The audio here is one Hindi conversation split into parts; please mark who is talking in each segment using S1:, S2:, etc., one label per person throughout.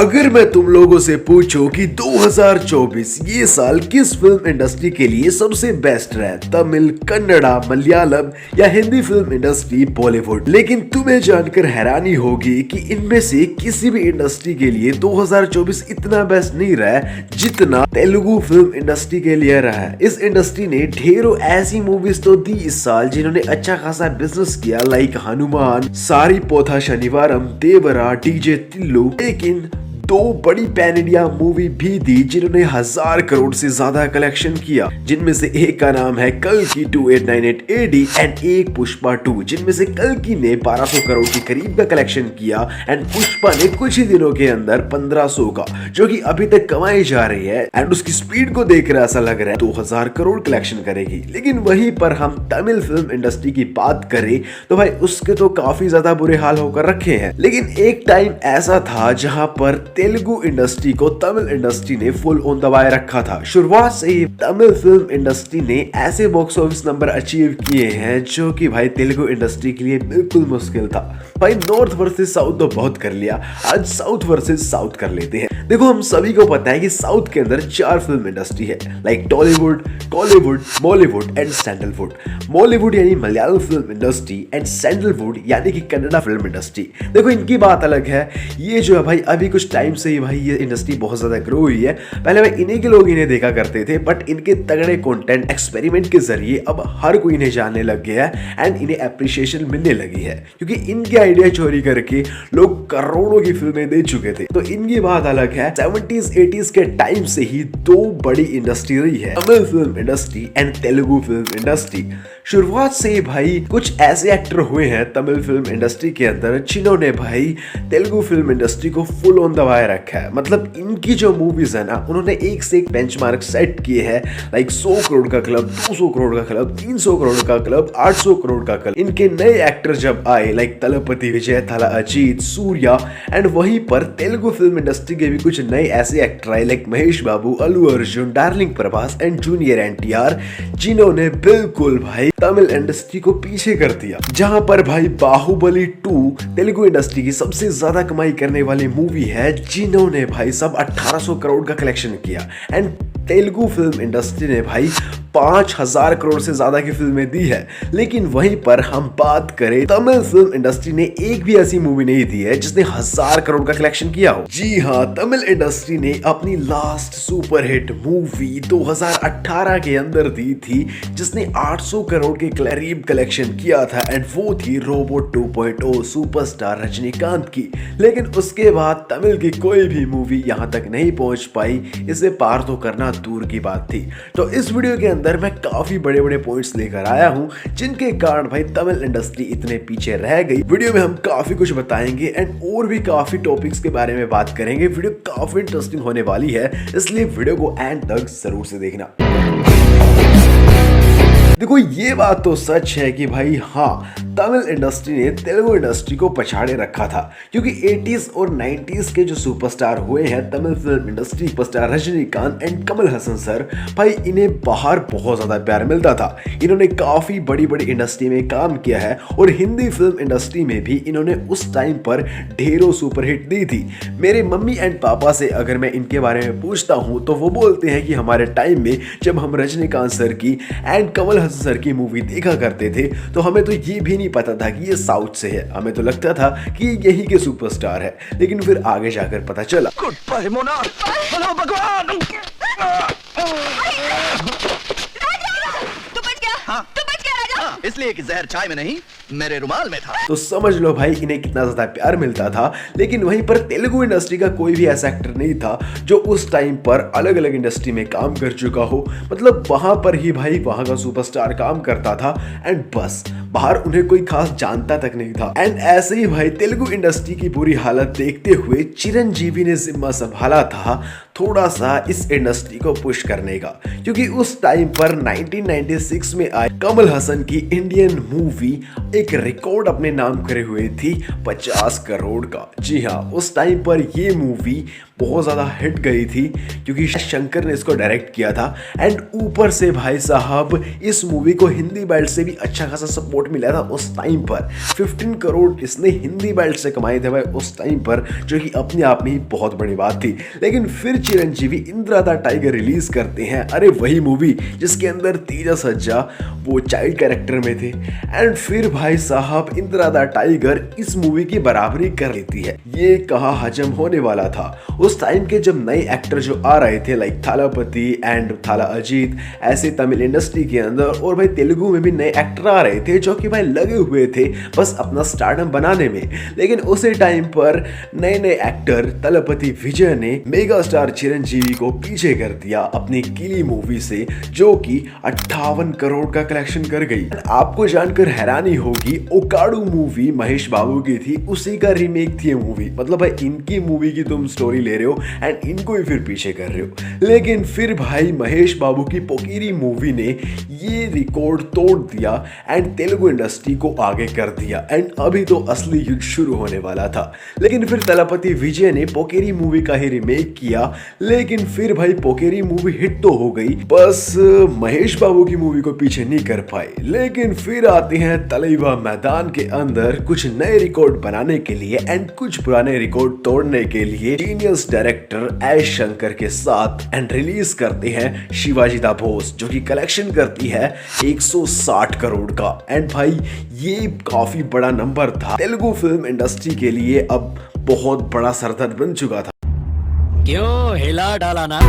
S1: अगर मैं तुम लोगों से पूछूं कि 2024 ये साल किस फिल्म इंडस्ट्री के लिए सबसे बेस्ट रहा, तमिल, कन्नड़ा, मलयालम या हिंदी फिल्म इंडस्ट्री, बॉलीवुड, लेकिन तुम्हें जानकर हैरानी होगी कि इनमें से किसी भी इंडस्ट्री के लिए 2024 इतना बेस्ट नहीं रहा जितना तेलुगु फिल्म इंडस्ट्री के लिए रहा है। इस इंडस्ट्री ने ढेरों ऐसी मूवीज तो दी इस साल जिन्होंने अच्छा खासा बिजनेस किया, लाइक हनुमान, सारी पोथा शनिवारम, देवरा, डीजे टिल्लू, लेकिन दो बड़ी पैन इंडिया मूवी भी दी जिन्होंने 1000 करोड़ से ज्यादा कलेक्शन किया, जिनमें से एक का नाम है कल्कि 2898 एडी एंड एक पुष्पा 2, जिनमें से कल्कि ने 1200 करोड़ के करीब का कलेक्शन किया एंड पुष्पा ने कुछ ही दिनों के अंदर 1500 का, जो कि अभी तक कमाई जा रही है एंड उसकी स्पीड को देखकर ऐसा लग रहा है 2000 करोड़ कलेक्शन करेगी। लेकिन वहीं पर हम तमिल फिल्म इंडस्ट्री की बात करें तो भाई उसके तो काफी ज्यादा बुरे हाल होकर रखे हैं, लेकिन एक टाइम ऐसा था जहां पर तेलुगु इंडस्ट्री को तमिल इंडस्ट्री ने फुल ऑन दबाए रखा था। शुरुआत से ही तमिल फिल्म इंडस्ट्री ने ऐसे बॉक्स ऑफिस नंबर अचीव किए हैं जो कि भाई तेलुगु इंडस्ट्री के लिए बिल्कुल मुश्किल था। भाई नॉर्थ वर्सेस साउथ तो बहुत कर लिया, आज साउथ वर्सेस साउथ कर लेते हैं। देखो हम सभी को पता है कि साउथ के अंदर 4 फिल्म इंडस्ट्री है, लाइक टॉलीवुड, कॉलीवुड, मॉलीवुड एंड सैंडलवुड। मॉलीवुड यानी Malayalam film industry and Sandalwood यानी कि कन्नड़ा फिल्म इंडस्ट्री। देखो इनकी बात अलग है, ये जो है भाई अभी कुछ टाइम से ही भाई ये इंडस्ट्री बहुत ज्यादा ग्रो हुई है। पहले भाई इन्हीं के लोग इन्हें देखा करते थे, बट इनके तगड़े कंटेंट एक्सपेरिमेंट के जरिए अब हर कोई इन्हें जानने लग गया है एंड इन्हें एप्रिसिएशन मिलने लगी है, क्योंकि इनके आइडिया चोरी करके लोग करोड़ों की फिल्में दे चुके थे। तो इनकी बात अलग है। 70s 80s के टाइम से ही 2 बड़ी इंडस्ट्री रही है, Tamil film industry and Telugu film industry. शुरुआत से ही भाई कुछ ऐसे एक्टर हुए हैं तमिल फिल्म इंडस्ट्री के अंदर जिन्होंने भाई तेलुगु फिल्म इंडस्ट्री को फुल ऑन दबाए रखा है। मतलब इनकी जो मूवीज है ना, उन्होंने एक से एक बेंचमार्क सेट किए हैं, लाइक 100 करोड़ का क्लब, 200 करोड़ का क्लब, 300 करोड़ का क्लब, 800 करोड़ का क्लब। इनके नए एक्टर जब आए, लाइक तलपति विजय थाला, अजीत, सूर्या एंड वहीं पर तेलुगु फिल्म इंडस्ट्री के भी कुछ नए ऐसे एक्टर आए, like Mahesh Babu, Allu Arjun, darling Prabhas and junior NTR, जिन्होंने बिल्कुल भाई तमिल इंडस्ट्री को पीछे कर दिया। जहां पर भाई बाहुबली 2 तेलुगु इंडस्ट्री की सबसे ज्यादा कमाई करने वाली मूवी है, जिन्होंने भाई सब 1800 करोड़ का कलेक्शन किया एंड तेलुगु फिल्म इंडस्ट्री ने भाई 5000 करोड़ से ज्यादा की फिल्में दी है। लेकिन वहीं पर हम बात करें, तमिल फिल्म इंडस्ट्री ने एक भी ऐसी मूवी नहीं दी है जिसने 1000 करोड़ का कलेक्शन किया हो। जी हाँ, तमिल इंडस्ट्री ने अपनी लास्ट सुपर हिट मूवी 2018 के अंदर दी थी जिसने 800 करोड़ के करीब कलेक्शन किया था एंड वो थी रोबोट 2.0 सुपरस्टार रजनीकांत की। लेकिन उसके बाद तमिल की कोई भी मूवी यहां तक नहीं पहुंच पाई, इसे पार तो करना दूर की बात थी। तो इस वीडियो के अंदर मैं काफी बड़े बड़े पॉइंट्स लेकर आया हूं जिनके कारण भाई तमिल इंडस्ट्री इतने पीछे रह गई। वीडियो में हम काफी कुछ बताएंगे एंड और भी काफी टॉपिक्स के बारे में बात करेंगे। वीडियो काफी इंटरेस्टिंग होने वाली है, इसलिए वीडियो को एंड तक जरूर से देखना। देखो ये बात तो सच है कि भाई हाँ, तमिल इंडस्ट्री ने तेलुगु इंडस्ट्री को पछाड़े रखा था, क्योंकि 80s और 90s के जो सुपरस्टार हुए हैं Tamil film industry, superstar Rajinikanth and Kamal Haasan sir, भाई इन्हें बाहर बहुत ज्यादा प्यार मिलता था। इन्होंने काफी बड़ी बड़ी इंडस्ट्री में काम किया है और हिंदी फिल्म इंडस्ट्री में भी इन्होंने उस टाइम पर ढेरों सुपरहिट दी थी। मेरे मम्मी एंड पापा से अगर मैं इनके बारे में पूछता हूँ तो वो बोलते हैं कि हमारे टाइम में जब हम रजनीकांत सर की एंड कमल सर की मूवी देखा करते थे तो हमें तो ये भी नहीं पता था कि ये साउथ से है, हमें तो लगता था कि यही के सुपरस्टार है। लेकिन फिर आगे जाकर पता चला। भगवान इसलिए कि जहर चाय में नहीं मेरे रुमाल में था। तो समझ लो भाई इन्हें कितना ज्यादा प्यार मिलता था। लेकिन वहीं पर तेलुगु इंडस्ट्री का कोई भी ऐसा एक्टर नहीं था जो उस टाइम पर अलग अलग इंडस्ट्री में काम कर चुका हो। मतलब वहां पर ही भाई वहां का सुपरस्टार काम करता था एंड बस, बाहर उन्हें कोई खास जानता तक नहीं था। एंड ऐसे ही भाई तेलुगु इंडस्ट्री की बुरी हालत देखते हुए चिरंजीवी ने जिम्मा संभाला था थोड़ा सा इस इंडस्ट्री को पुश करने का, क्योंकि उस टाइम पर 1996 में आई कमल हसन की इंडियन मूवी एक रिकॉर्ड अपने नाम करे हुए थी 50 करोड़ का। जी हाँ, उस टाइम पर ये मूवी बहुत ज़्यादा हिट गई थी क्योंकि शंकर ने इसको डायरेक्ट किया था। एंड ऊपर से भाई साहब इस मूवी को हिंदी बेल्ट से भी अच्छा खासा सपोर्ट मिला था उस टाइम पर। 15 करोड़ इसने हिंदी बेल्ट से कमाए थे भाई उस टाइम पर, जो कि अपने आप में ही बहुत बड़ी बात थी। लेकिन फिर Chiranjeevi Indira the tiger release करते हैं, अरे वही मूवी जिसके अंदर तेजस सज्जा वो चाइल्ड कैरेक्टर में थे। एंड फिर भाई साहब इंदिरा द टाइगर इस मूवी की बराबरी कर लेती है। ये कहा हजम होने वाला था। उस टाइम के जब नए एक्टर जो आ रहे थे लाइक थालापति एंड थाला अजीत, ऐसे तमिल इंडस्ट्री के अंदर और भाई तेलुगु में भी नए एक्टर आ रहे थे जो कि भाई लगे हुए थे बस अपना स्टारडम बनाने में। लेकिन उसी टाइम पर नए नए एक्टर तलपति विजय ने मेगा स्टार चिरंजीवी को पीछे कर दिया अपनी किली मूवी से, जो कि 58 करोड़ का कलेक्शन कर गई। आपको जानकर हैरानी होगी, ओकाडू मूवी महेश बाबू की थी, उसी का रीमेक थी ये मूवी। मतलब भाई इनकी मूवी की तुम स्टोरी ले रहे हो एंड इनको ही फिर पीछे कर रहे हो। लेकिन फिर भाई महेश बाबू की पोकिरी मूवी ने ये रिकॉर्ड तोड़ दिया एंड तेलुगु इंडस्ट्री को आगे कर दिया। एंड अभी तो असली युद्ध शुरू होने वाला था। लेकिन फिर तलपति विजय ने पोकेरी मूवी का ही रीमेक किया। लेकिन फिर भाई पोकेरी मूवी हिट तो हो गई, बस महेश बाबू की मूवी को पीछे नहीं कर पाए। लेकिन फिर आते हैं तलैवा मैदान के अंदर कुछ नए रिकॉर्ड बनाने के लिए एंड कुछ पुराने रिकॉर्ड तोड़ने के लिए जीनियस डायरेक्टर एस शंकर के साथ एंड रिलीज करते हैं शिवाजी दा बोस, जो कि कलेक्शन करती है 160 करोड़ का। एंड भाई ये काफी बड़ा नंबर था तेलुगु फिल्म इंडस्ट्री के लिए, अब बहुत बड़ा सरदर्द बन चुका था।
S2: क्यों हिला डाला ना?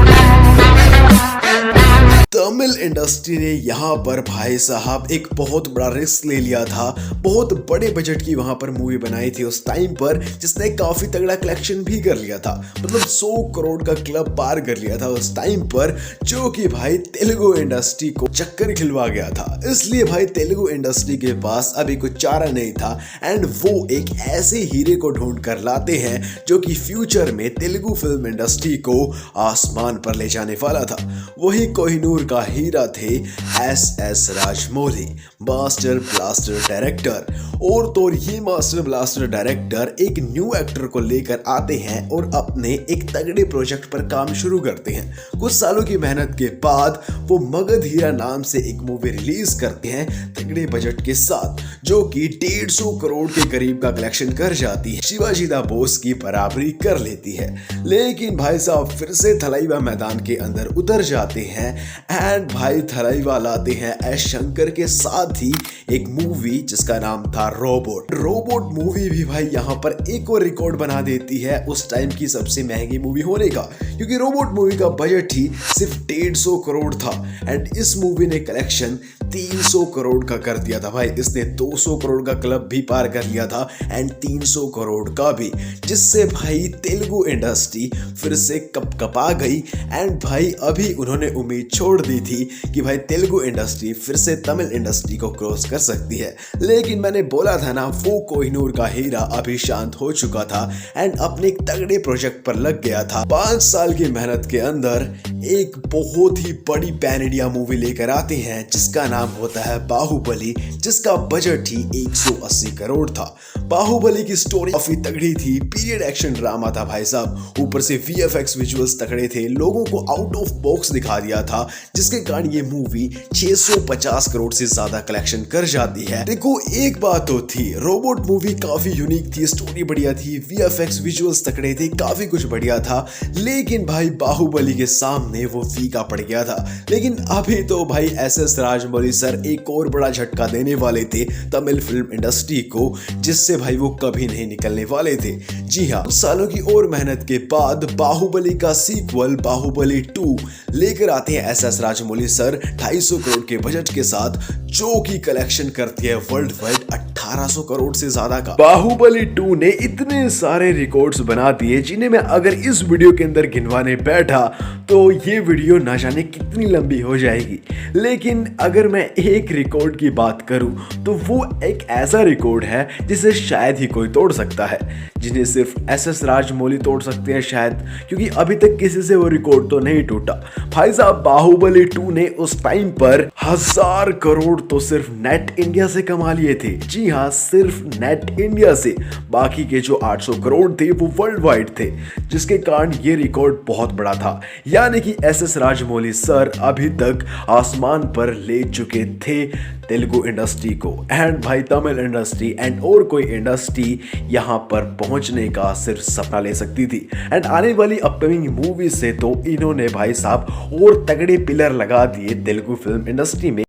S1: तमिल इंडस्ट्री ने यहाँ पर भाई साहब एक बहुत बड़ा रिस्क ले लिया था। बहुत बड़े बजट की वहां पर मूवी बनाई थी उस टाइम पर, जिसने काफी तगड़ा कलेक्शन भी कर लिया था। मतलब 100 करोड़ का क्लब पार कर लिया था उस टाइम पर, जो कि भाई तेलुगु इंडस्ट्री को चक्कर खिलवा गया था। इसलिए भाई तेलुगु इंडस्ट्री के पास अभी कुछ चारा नहीं था एंड वो एक ऐसे हीरे को ढूंढ कर लाते हैं जो कि फ्यूचर में तेलुगु फिल्म इंडस्ट्री को आसमान पर ले जाने वाला था। वही कोहिनूर का हीरा थे S Rajamouli, master blaster director. और तो ये मास्टर ब्लास्टर डायरेक्टर एक न्यू एक्टर को लेकर आते हैं और अपने एक तगड़े प्रोजेक्ट पर काम शुरू करते हैं। कुछ सालों की मेहनत के बाद वो मगध हीरा नाम से एक मूवी रिलीज करते हैं तगड़े बजट के साथ, जो कि 150 करोड़ के करीब का कलेक्शन कर जाती है, शिवाजी दा बोस की बराबरी कर लेती है। लेकिन भाई साहब फिर से थलाइवा मैदान के अंदर उतर जाते हैं एंड भाई थलाइवा लाते हैं एस शंकर के साथ ही एक मूवी जिसका नाम था रोबोट मूवी भी भाई यहाँ पर एक और रिकॉर्ड बना देती है उस टाइम की सबसे महंगी मूवी होने का, क्योंकि रोबोट मूवी का बजट ही सिर्फ 150 करोड़ था एंड इस मूवी ने कलेक्शन 300 करोड़ का कर दिया था। भाई इसने 200 करोड़ का क्लब भी पार कर लिया था एंड 300 करोड़ का भी, जिससे भाई तेलुगु इंडस्ट्री फिर से कपकपा गई। एंड भाई अभी उन्होंने उम्मीद छोड़ दी थी कि भाई तेलुगु इंडस्ट्री फिर से तमिल इंडस्ट्री को क्रॉस कर सकती है। लेकिन मैंने बोला था ना, वो कोहिनूर का हीरा अभी शांत हो चुका था एंड अपने एक तगड़े प्रोजेक्ट पर लग गया था। 5 साल की मेहनत के अंदर एक बहुत ही बड़ी पैन इंडिया मूवी लेकर आते हैं जिसका नाम होता है बाहुबली, जिसका बजट ही 180 करोड़ था। बाहुबली की स्टोरी काफी तगड़ी थी, पीरियड एक्शन ड्रामा था भाई साहब, ऊपर से VFX विजुअल्स तगड़े थे, लोगों को आउट ऑफ बॉक्स दिखा दिया था, जिसके कारण ये मूवी 650 करोड़ से ज्यादा कलेक्शन कर जाती है। देखो एक बात तो थी, रोबोट मूवी काफी यूनिक थी, स्टोरी बढ़िया थी, VFX विजुअल्स तगड़े थे, काफी कुछ बढ़िया था। लेकिन भाई बाहुबली के सामने वो फीका पड़ गया था। लेकिन अभी तो भाई SS राजमौली सर एक और बड़ा झटका देने वाले थे तमिल फिल्म इंडस्ट्री को, जिससे भाई वो कभी नहीं निकलने वाले थे। जी हाँ, सालों की और मेहनत के बाद बाहुबली का सीक्वल बाहुबली 2 लेकर आते हैं SS राजमौली सर 250 करोड़ के बजट के साथ, जो की कलेक्शन करती है वर्ल्ड वाइड 1800 करोड़ से ज्यादा का। बाहुबली 2 ने इतने सारे रिकॉर्ड्स बना दिए जिन्हें मैं अगर इस वीडियो के अंदर गिनवाने बैठा तो ये वीडियो ना जाने कितनी लंबी हो जाएगी। लेकिन अगर मैं एक रिकॉर्ड की बात करूं तो वो एक ऐसा रिकॉर्ड है जिसे शायद ही कोई तोड़ सकता है। जिन्हें सिर्फ एसएस राजमौली तोड़ सकते हैं शायद, क्योंकि अभी तक किसी से वो रिकॉर्ड तो नहीं टूटा। भाई साहब बाहुबली 2 ने उस टाइम पर 1000 करोड़ तो सिर्फ नेट इंडिया से कमा लिए थे। जी हाँ, सिर्फ नेट इंडिया से। बाकी के जो 800 करोड़ थे वो वर्ल्ड वाइड थे, जिसके कारण ये रिकॉर्ड बहुत बड़ा था। यानी कि एसएस राजमौली सर अभी तक आसमान पर ले चुके थे तेलुगु इंडस्ट्री को, एंड भाई तमिल इंडस्ट्री एंड और कोई इंडस्ट्री यहाँ पर पहुंचने का सिर्फ सपना ले सकती थी। एंड आने वाली अपकमिंग मूवी से तो इन्होंने भाई साहब और तगड़े पिलर लगा दिए तेलुगु फिल्म इंडस्ट्री में।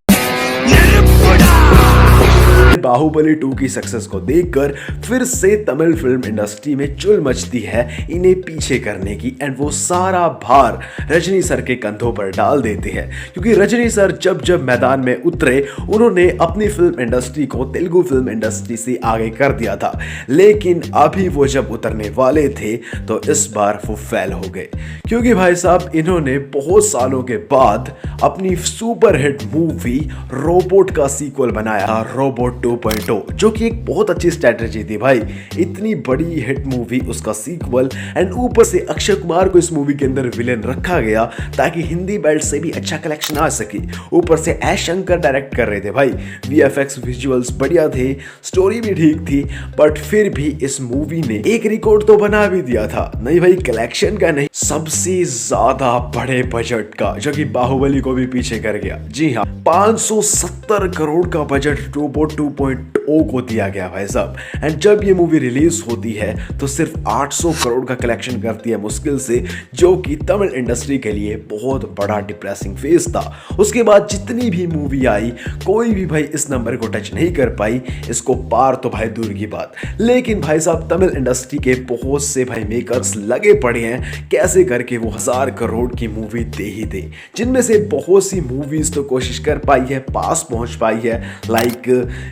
S1: बाहुबली 2 की सक्सेस को देखकर फिर से तमिल फिल्म इंडस्ट्री में चुल मचती है इन्हें पीछे करने की, एंड वो सारा भार रजनी सर के कंधों पर डाल देते हैं। क्योंकि रजनी सर जब जब मैदान में उतरे उन्होंने अपनी फिल्म इंडस्ट्री को तेलुगु फिल्म इंडस्ट्री से आगे कर दिया था, लेकिन अभी वो जब उतरने वाले थे तो इस बार वो फेल हो गए। क्योंकि भाई साहब इन्होंने बहुत सालों के बाद अपनी सुपर हिट मूवी रोबोट का सीक्वल बनाया, रोबोट 2.0, जो कि एक बहुत अच्छी स्ट्रेटजी थी भाई। इतनी बड़ी हिट मूवी, उसका सीक्वल, एंड ऊपर से अक्षय कुमार को इस मूवी के अंदर विलेन रखा गया ताकि हिंदी बेल्ट से भी अच्छा कलेक्शन आ सके। ऊपर से एस शंकर डायरेक्ट कर रहे थे भाई, वीएफएक्स विजुअल्स बढ़िया थे, स्टोरी भी ठीक थी, बट फिर भी इस मूवी ने एक रिकॉर्ड तो बना भी दिया था। नहीं भाई कलेक्शन का नहीं, सबसे ज्यादा बड़े बजट का, जो कि बाहुबली को भी पीछे कर गया। जी हाँ, 570 करोड़ का बजट रोबोट 2.0 को दिया गया भाई साहब। एंड जब ये मूवी रिलीज होती है तो सिर्फ 800 करोड़ का कलेक्शन करती है मुश्किल से, जो कि तमिल इंडस्ट्री के लिए बहुत बड़ा डिप्रेसिंग फेज था। उसके बाद जितनी भी मूवी आई कोई भी भाई इस नंबर को टच नहीं कर पाई, इसको पार तो भाई दूर की बात। लेकिन भाई साहब तमिल इंडस्ट्री के बहुत से भाई मेकर्स लगे पड़े हैं कैसे करके वो 1000 करोड़ की मूवी दे ही दे, जिनमें से बहुत सी मूवीज तो कोशिश कर पाई है, पास पहुंच पाई है, लाइक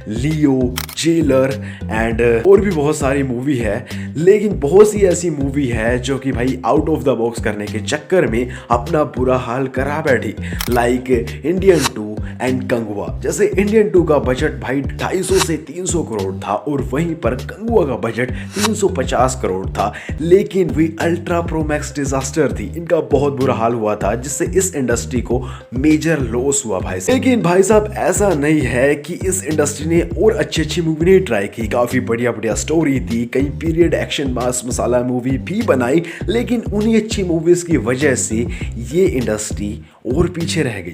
S1: लियो, जेलर एंड और भी बहुत सारी मूवी है। लेकिन बहुत सी ऐसी मूवी है जो कि भाई आउट ऑफ द बॉक्स करने के चक्कर में अपना बुरा हाल करा बैठी, लाइक इंडियन 2 एंड कंगुआ। जैसे इंडियन 2 का बजट भाई 250 से 300 करोड़ था और वहीं पर कंगुआ का बजट 350 करोड़ था, लेकिन वी अल्ट्रा प्रो मैक्स डिजास्टर थी, इनका बहुत बुरा हाल हुआ था, जिससे इस इंडस्ट्री को मेजर लॉस हुआ भाई। लेकिन भाई साहब ऐसा नहीं है कि इस इंडस्ट्री ने और अच्छी मूवी नहीं ट्राई की, काफी बढ़िया बढ़िया स्टोरी थी, कई पीरियड एक्शन मास मसाला मूवी भी बनाई, लेकिन उन्हीं अच्छी मूवीज की वजह से ये इंडस्ट्री और पीछे रह गई।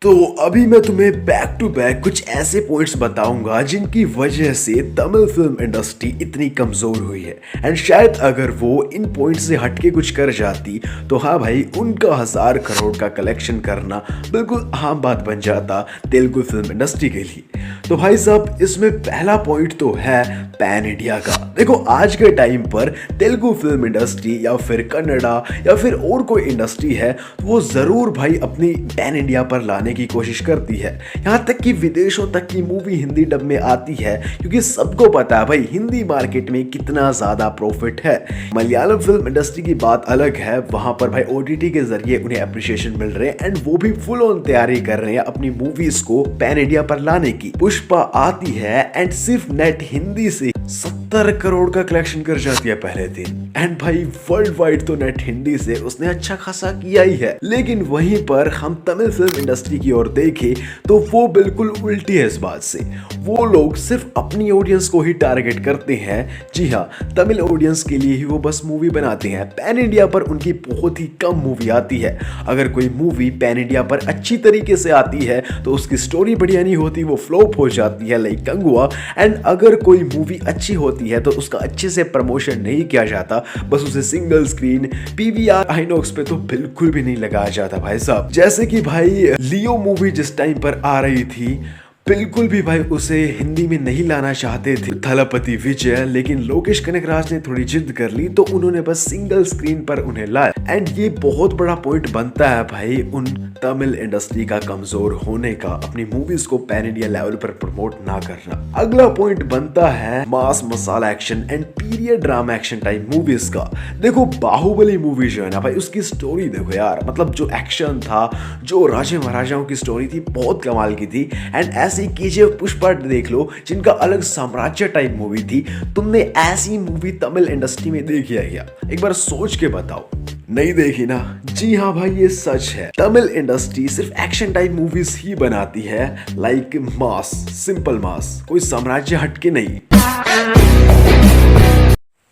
S1: तो अभी मैं तुम्हें बैक टू बैक कुछ ऐसे पॉइंट्स बताऊंगा जिनकी वजह से तमिल फिल्म इंडस्ट्री इतनी कमजोर हुई है, एंड शायद अगर वो इन पॉइंट्स से हटके कुछ कर जाती तो हाँ भाई उनका 1000 करोड़ का कलेक्शन करना बिल्कुल आम बात बन जाता तेलुगु फिल्म इंडस्ट्री के लिए। तो भाई साहब इसमें पहला पॉइंट तो है पैन इंडिया का। देखो आज के टाइम पर तेलुगु फिल्म इंडस्ट्री या फिर कन्नड़ा या फिर और कोई इंडस्ट्री है वो जरूर भाई अपनी पैन इंडिया पर लाने की कोशिश करती है, यहाँ तक कि विदेशों तक की मूवी हिंदी डब में आती है, क्योंकि सबको पता है भाई हिंदी मार्केट में कितना ज्यादा प्रॉफिट है। मलयालम फिल्म इंडस्ट्री की बात अलग है, वहां पर भाई ओटीटी के जरिए उन्हें अप्रिशिएशन मिल रहे हैं एंड वो भी फुल ऑन तैयारी कर रहे हैं अपनी मूवीज को पैन इंडिया पर लाने की। पुष्पा आती है एंड सिर्फ नेट हिंदी से 70 करोड़ का कलेक्शन कर जाती है पहले दिन, एंड भाई वर्ल्ड वाइड तो नेट हिंदी से उसने अच्छा खासा किया ही है। लेकिन वहीं पर हम तमिल फिल्म इंडस्ट्री की ओर देखें तो वो बिल्कुल उल्टी है इस बात से। वो लोग सिर्फ अपनी ऑडियंस को ही टारगेट करते हैं। जी हाँ, तमिल ऑडियंस के लिए ही वो बस मूवी बनाते हैं, पैन इंडिया पर उनकी बहुत ही कम मूवी आती है। अगर कोई मूवी पैन इंडिया पर अच्छी तरीके से आती है तो उसकी स्टोरी बढ़िया नहीं होती, वो फ्लॉप हो जाती है लाइक कंगुआ। एंड अगर कोई मूवी अच्छी होती है तो उसका अच्छे से प्रमोशन नहीं किया जाता, बस उसे सिंगल स्क्रीन पीवीआर आइनॉक्स पे तो बिल्कुल भी नहीं लगाया जाता भाई साहब। जैसे कि भाई लियो मूवी जिस टाइम पर आ रही थी बिल्कुल भी भाई उसे हिंदी में नहीं लाना चाहते थे थलपति विजय, लेकिन लोकेश कनगराज ने थोड़ी जिद कर ली तो उन्होंने बस सिंगल स्क्रीन पर उन्हें लाया। एंड ये बहुत बड़ा पॉइंट बनता है भाई उन तमिल इंडस्ट्री का कमजोर होने का, अपनी मूवीज को पैन इंडिया लेवल पर प्रमोट ना करना। अगला पॉइंट बनता है mass masala action and period drama action type movies का। देखो बाहुबली मूवी जो है ना भाई उसकी स्टोरी देखो यार, मतलब जो एक्शन था, जो राजे महाराजाओं की स्टोरी थी बहुत कमाल की थी। एंड ऐसी केजीएफ, पुष्पा देख लो, जिनका अलग साम्राज्य टाइप मूवी थी। तुमने ऐसी मूवी तमिल इंडस्ट्री में देखी है क्या? एक बार सोच के बताओ। नहीं देखी ना? जी हाँ भाई, ये सच है। तमिल इंडस्ट्री सिर्फ एक्शन टाइप मूवीज ही बनाती है, लाइक मास, सिंपल मास, कोई साम्राज्य हटके नहीं।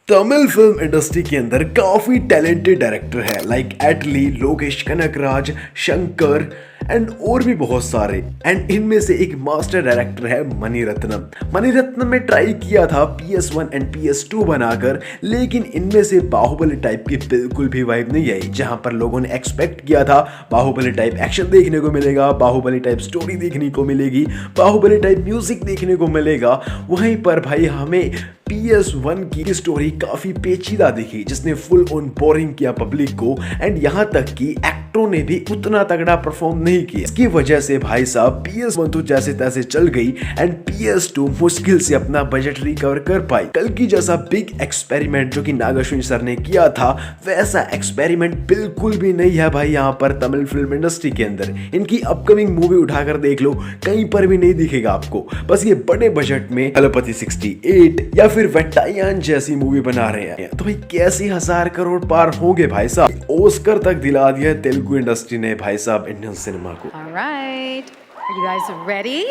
S1: तमिल फिल्म इंडस्ट्री के अंदर काफी टैलेंटेड डायरेक्टर है, लाइक एटली, लोकेश कनकराज, शंकर एंड और भी बहुत सारे। एंड इनमें से एक मास्टर डायरेक्टर है मणिरत्नम। मणिरत्नम ने ट्राई किया था PS1 एंड PS2 बनाकर, लेकिन इनमें से बाहुबली टाइप की बिल्कुल भी वाइब नहीं आई। जहां पर लोगों ने एक्सपेक्ट किया था बाहुबली टाइप एक्शन देखने को मिलेगा, बाहुबली टाइप स्टोरी देखने को मिलेगी, बाहुबली टाइप म्यूजिक देखने को मिलेगा, वहीं पर भाई हमें PS1 की स्टोरी काफी पेचीदा दिखी, जिसने फुल ऑन बोरिंग किया पब्लिक को। एंड यहां तक कि एक्टरों ने भी उतना तगड़ा परफॉर्म नहीं किया। इसकी वजह से भाई साहब PS1 तो जैसे तैसे चल गई एंड PS2 मुश्किल से अपना बजट रिकवर कर पाई। कल की जैसा बिग एक्सपेरिमेंट जो कि नाग अश्विन सर ने किया था, वैसा एक्सपेरिमेंट बिल्कुल भी नहीं है भाई यहाँ पर तमिल फिल्म इंडस्ट्री के अंदर। इनकी अपकमिंग मूवी उठाकर देख लो, कहीं पर भी नहीं दिखेगा आपको। बस ये बड़े बजट में दलपति 68 या फिर वेट्टायन जैसी मूवी बना रहे हैं, तो भाई कैसे 1000 करोड़ पार होंगे भाई साहब। ऑस्कर तक दिला दिया तेलुगु इंडस्ट्री ने भाई साहब इंडियन सिनेमा को।
S3: All right. Are you guys ready?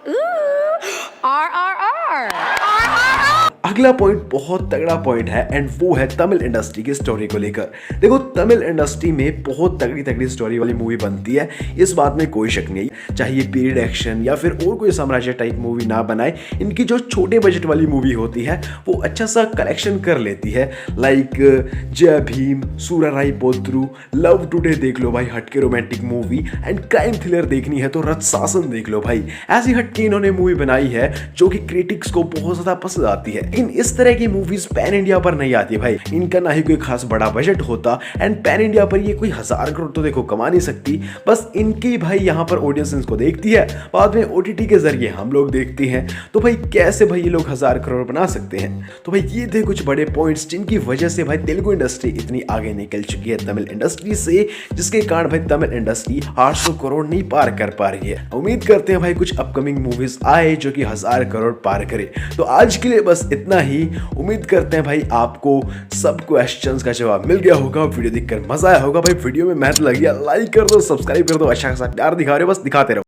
S3: Ooh. RRR.
S1: अगला पॉइंट बहुत तगड़ा पॉइंट है एंड वो है तमिल इंडस्ट्री की स्टोरी को लेकर। देखो, तमिल इंडस्ट्री में बहुत तगड़ी तगड़ी स्टोरी वाली मूवी बनती है, इस बात में कोई शक नहीं। चाहे ये पीरियड एक्शन या फिर और कोई साम्राज्य टाइप मूवी ना बनाए, इनकी जो छोटे बजट वाली मूवी होती है वो अच्छा सा कलेक्शन कर लेती है। लाइक जय भीम, सूराराई पोत्रु, लव टुडे देख लो भाई, हटके romantic movie. And crime thriller देखनी है तो रथ शासन देख लो भाई। ऐसी हटके इन्होंने मूवी बनाई है जो कि क्रिटिक्स को बहुत ज्यादा पसंद आती है। लेकिन इस तरह की मूवीज पैन इंडिया पर नहीं आती भाई। इनका ना ही कोई खास बड़ा बजट होता एंड पैन इंडिया पर ये कोई 1000 करोड़ तो देखो कमा नहीं सकती। बस इनके भाई यहाँ पर ऑडियंस इनको देखती है, बाद में OTT के जरिए हम लोग देखते हैं। तो भाई कैसे भाई ये लोग 1000 करोड़ बना सकते हैं? तो भाई ये थे कुछ बड़े पॉइंट्स जिनकी वजह से भाई तेलुगु इंडस्ट्री इतनी आगे निकल चुकी है तमिल इंडस्ट्री से, जिसके कारण भाई तमिल इंडस्ट्री 800 करोड़ नहीं पार कर पा रही है। उम्मीद करते हैं भाई कुछ अपकमिंग मूवीज आए जो कि 1000 करोड़ पार करे। तो आज के लिए बस इतना ही। उम्मीद करते हैं भाई आपको सब क्वेश्चंस का जवाब मिल गया होगा। वीडियो देखकर मजा आया होगा भाई। वीडियो में मेहनत लगी है, लाइक कर दो, सब्सक्राइब कर दो, अच्छा खासा प्यार दिखा रहे हो, बस दिखाते रहो।